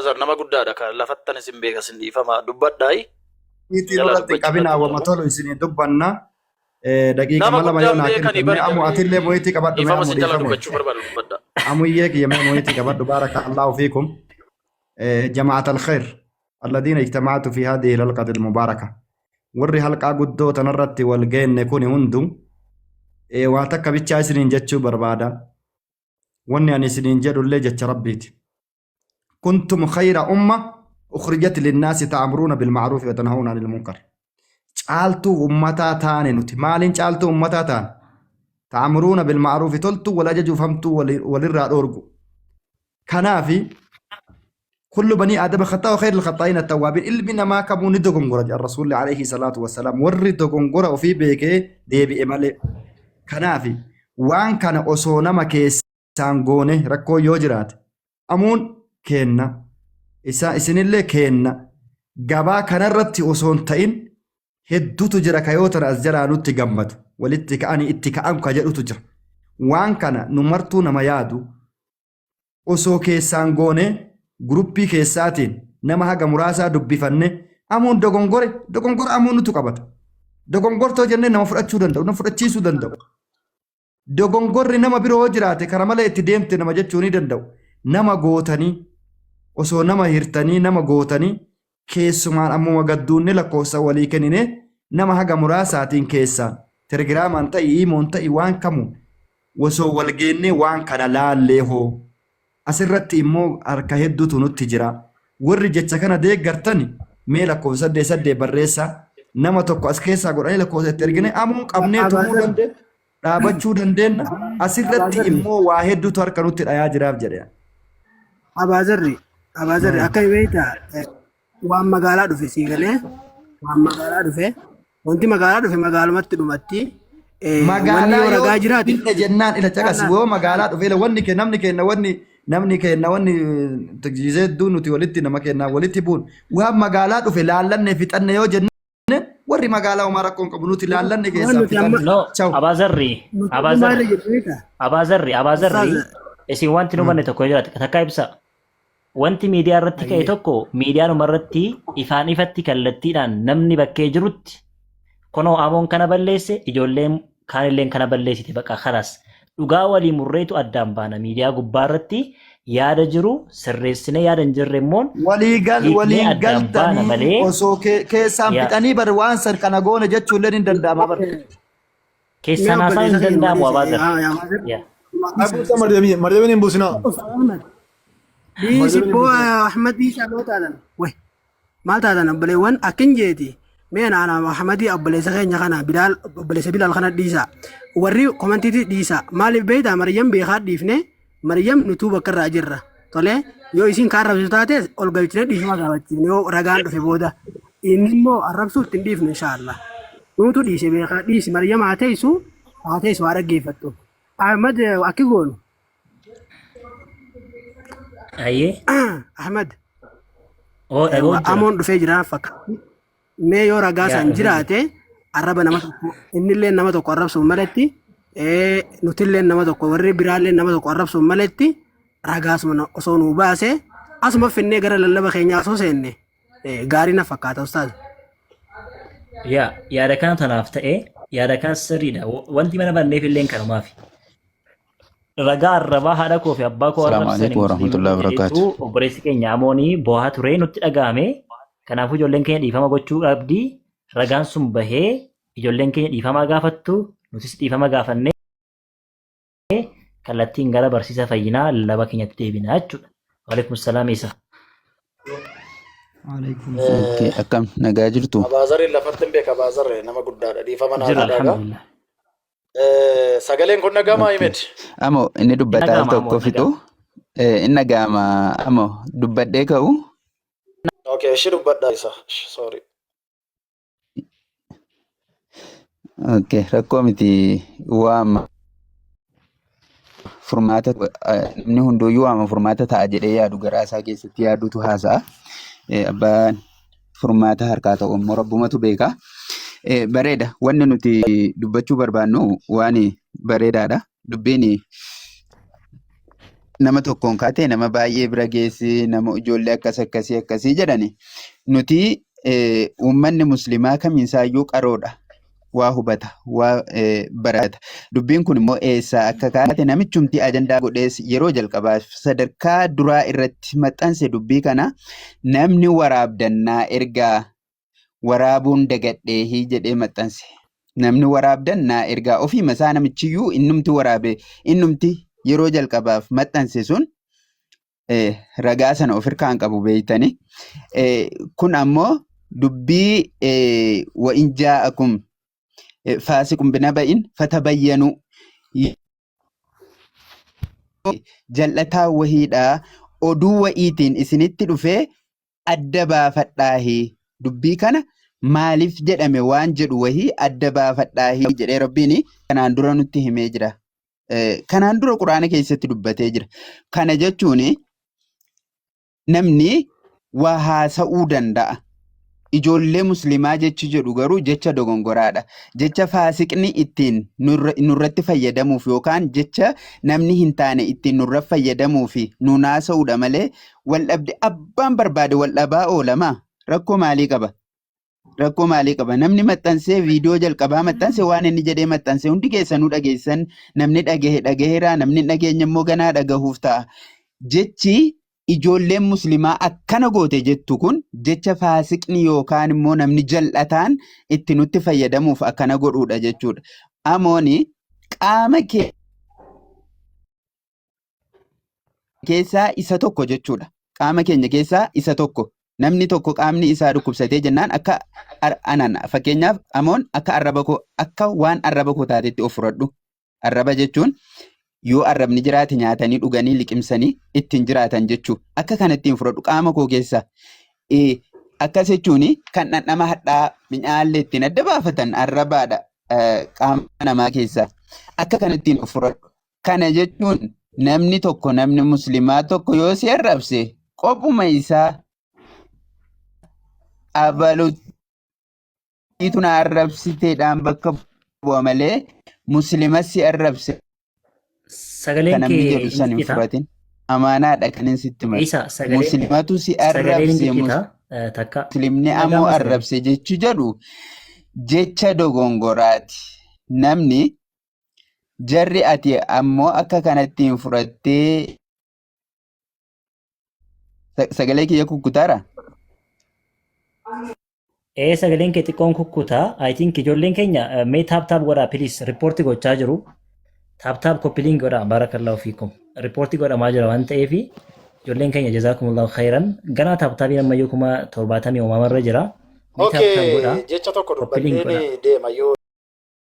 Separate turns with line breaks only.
Abazar nama guddaadha kan lafattan isin beekas hin dhiifama dubbadhaai.
Itti irratti qabina wama tolu isin dubbanna. Daqiiqa
Nama
mala mayo
guddaan
nakin
beekanii
me amu atillee moyti qabadhu me
dhiifama
amu
si jala
dhiifamu.
dubbachuu barbaadu dubbadha.
Amu iyyek yeme moyti qabadhu barakallahu fiikum. جماعة الخير الذين اجتمعتوا في هذه الحلقة المباركة وري حلقة قدو تنرت والجين نكون هندو واتك بيتشا سنين جتشو بربادا وني أن سنين جدوا اللي جتش ربيت كنتم خير أمة أخرجت للناس تأمرون بالمعروف وتنهون عن المنكر شالتو أمتا تاني نتي مالين شالتو أمتا تان تأمرون بالمعروف تلتو ولا ججو فهمتو وللرا أورجو كنافي كل بني آدم خطأ وخير الخطائين التوابين إلا ما كبون دغنغورا الرسول عليه الصلاة والسلام ورد دغنغورا وفي بيكي ديبي إمالي كنافي وان كان أصونا ما كيسانغوني ركو يوجرات أمون كينا إسان اللي كينا غابا كان رتي أصون تاين هدو تجرى كيوتر أزجرى نوتي غمد ولتكأني اتكأم كجرو تجرى وان كان نمرتو نما يادو أصو كيسانغوني Gruppii keessaatiin nama haga muraasaa dubbifanne amuun dogongore amuun nutu qabata. Dogongortoo jennee nama fudhachuu danda'u, nama fudhachiisuu danda'u. Dogongorri nama biroo jiraate kara malee itti deemte nama jechuu ni danda'u. Nama gootanii osoo nama hirtanii nama gootanii keessumaan ammuma gadduunne lakkoofsa walii kennine nama haga muraasaatiin keessaan telegiraamaan ta'i iimoon ta'i waan kamu osoo wal geennee waan kana laallee hoo. Asirratti immoo harka hedduutu nutti jira. Warri jecha kana deeggartani mee lakkoofsa 8 barreessaa nama tokko as keessaa godhanii lakkoofsa itti ergine amuun qabnee tumuu dandeenya. Dhaabachuu dandeenya. Asirratti immoo waa hedduutu harka nutti dhayaa jiraaf jedhe.
Abazarri akka beektaa waan magaalaa dhufe sii galee waan magaalaa dhufe wanti magaalaa dhufe magaalumatti dhumatti
magaalaa yoo ragaa jiraate jennaan ila caqasi woo magaalaa dhufe namni kenna wanni tajjizee nuti walitti nama kenna walitti buun waan magaalaa dhufe laallanne fixanne yoo jenne warri magaalaa Umar rakkoon qabu nuti laallanne keessaa fixanne.
No, Abazarri isin wanti nu banne tokko jiraate takka ibsa. Wanti miidiyaa irratti ka'e tokko miidiyaan umarratti ifaan ifatti kallattiidhaan namni bakkee jirutti kunoo amoon kana balleesse ijoolleen kaanilleen kana balleessite bakka karas. Dhugaa walii murreetu addaan baana miidiyaa gubbaa irratti yaada jiru sirreessine yaada hin jirre immoo
walii galtanii osoo keessaan fixanii bar waan san kana goone jechuullee hin danda'ama bar.
Keessaan haasaan hin danda'amu Abazar.
Maryamiin hin buusinaa.
Boo Ahmad Biishaa maal taatan obboleewwan akkin jeeti. Meen ana Ahmadi obboleessa keenya kana obboleessa Bilaal kana dhiisa. Warri komantiitii dhiisa. Maaliif beektaa Maryam beekaa dhiifne Maryam nutuu bakka irraa jirra. Tolee yoo isin kaan arrabsitu taate ol galchine dhiifama gaafachiifne yoo ragaan dhufe booda inni immoo arrabsuu ittiin dhiifne inshaallah. Nutu dhiise beekaa dhiisi Maryam haa teessu waa dhaggeeffattu. Ahmad akki goonu.
Ayyee.
Ahmad.
Amoon
dhufee jira fakkaatu. Mee yoo ragaa san jiraate arraba nama tokko innillee nama tokko arrabsuun maletti nutillee nama tokko warri biraallee nama tokko arrabsuun maletti ragaa suma osoo nuu baase asuma finnee gara lallaba keenyaa osoo seenne gaarii na fakkaata ustaaz.
Yaada kana tanaaf ta'e yaada kan sirriidha. Wanti mana banneef illee kanumaafi. Ragaa arrabaa haadha koo fi abbaa koo arrabsanii obboleessi keenya amoonii bo'aa ture nutti dhaga'ame. Kanaafuu ijoolleen keenya dhiifama gochuu qabdi. Ragaan sun bahee ijoolleen keenya dhiifama gaafattu nutis dhiifama gaafannee kallattiin gara barsiisa fayyinaa lallaba keenyatti deebinaa jechuudha. Waalaikum salaam isa.
Akkam nagaa jirtu.
Abazarri lafatti hin beeka Abazarri nama guddaadha dhiifama naa dhagaa. Sagaleen kun dhagama Ahmed.
Amo inni dubbataa tokko fixu inni dhagama amo dubbadhee ka'u.
Okay, she dubbadha isa. Sorry.
Okay, rakkoo miti waama furmaata namni hunduyyuu waama furmaata ta'a jedhee yaadu garaa isaa keessatti yaadutu haasa'a. Abbaan furmaata harkaa ta'u immoo rabbumatu beeka. Bareeda wanni nuti dubbachuu barbaannu waan bareedaadha. Dubbiin nama tokkoon kaatee nama baay'ee bira geessi nama ijoollee akkasii jedhani. Nuti uummanni muslimaa kamiinsaayyuu qaroodha. Waa hubata, waa barata. Dubbiin kun immoo eessaa akka kaate namichumti ajandaa godhees yeroo jalqabaaf sadarkaa duraa irratti maxxanse dubbii kana namni waraabdannaa ergaa waraabuun dagadhee jedhee maxxanse. Namni waraabdannaa ergaa ofii masaa namichiyyuu innumti waraabe innumti yeroo jalqabaaf maxxanse sun ragaa sana of hirkaan qabu beeytani. Kun ammoo dubbii wa'in jaa'akum faasiqun binaba'in fatabayyanu jal'ataa wahiidhaa oduu wa'iitiin isinitti dhufee adda baafadhaahii dubbii kana maaliif jedhame waan jedhu wahii adda baafadhaahii jedhee rabbiin kanaan dura nutti himee jira. Kanaan dura quraana keessatti dubbatee jira. Kana jechuun namni waa haasa'uu danda'a. Ijoollee muslimaa jechi jedhu garuu jecha dogongoraadha. Jecha faasiqni ittiin nurratti fayyadamuuf yookaan jecha namni hin taane ittiin nurra fayyadamuuf nuun haasa'uudha malee wal dhabde abbaan barbaade wal dhabaa oolama. Rakkoo maalii qaba? Rakkoo maalii qaba? Namni maxxansee viidiyoo jalqabaa maxxanse waan inni jedhee maxxanse hundi keessanuu dhageessan namni dhagaheera namni dhageenya immoo ganaa dhagahuuf ta'a. Jechi ijoolleen muslimaa akkana goote jettu kun jecha faasiqni yookaan immoo namni jal'ataan itti nutti fayyadamuuf akkana godhuudha jechuudha. Amooni qaama keessaa isa tokko jechuudha. Qaama keenya keessaa isa tokko. Namni tokko qaamni isaa dhukkubsatee jennaan akka anan fakkeenyaaf amoon akka arraba koo akka waan arraba koo taatetti of fudhadhu. Arraba jechuun yoo arrabni jiraate nyaatanii dhuganii liqimsanii ittiin jiraatan jechuudha. Akka kanattiin fudhadhu qaama koo keessa. Akkas jechuun kan dhandhama hadhaa mi'aallee ittiin adda baafatan arrabaadha qaama namaa keessaa. Akka kanattiin of fudhadhu. Kana jechuun namni tokko namni muslimaa tokko yoo si arrabse qophuma isaa abaluutu na arrabsiteedhaan bakka bu'a malee musliima si arrabse.
Sagaleen
Namni
kee
jedhu san hin
Injita.
fudhatin. Amaanaadha kan hin sitti malu.
Isa sagaleen
Muslimatu si
sagaleen
arrabse
Injita takka
muslimni ammoo
dhaga'amas
arrabse jechu jedhu jecha dogongoraati. Namni jarri ati ammoo akka kanattiin fudhattee sagalee kiyya kukkutaara.
sagaleen kee xiqqoon kukkutaa. I think ijoolleen keenya mee taap godhaa please riippoortii gochaa jiru. Taap koppiliin godhaa barakallahu fiikum. Riippoortii godhamaa jira waan ta'eef ijoolleen keenya jazaakumullahu khairan. Ganaa taaptaabiin ammayyuu 70 uumamarra jira. Mee taap godhaa
Okay, jecha tokko
koppiliin godhaa.
dubbadheen deema yoo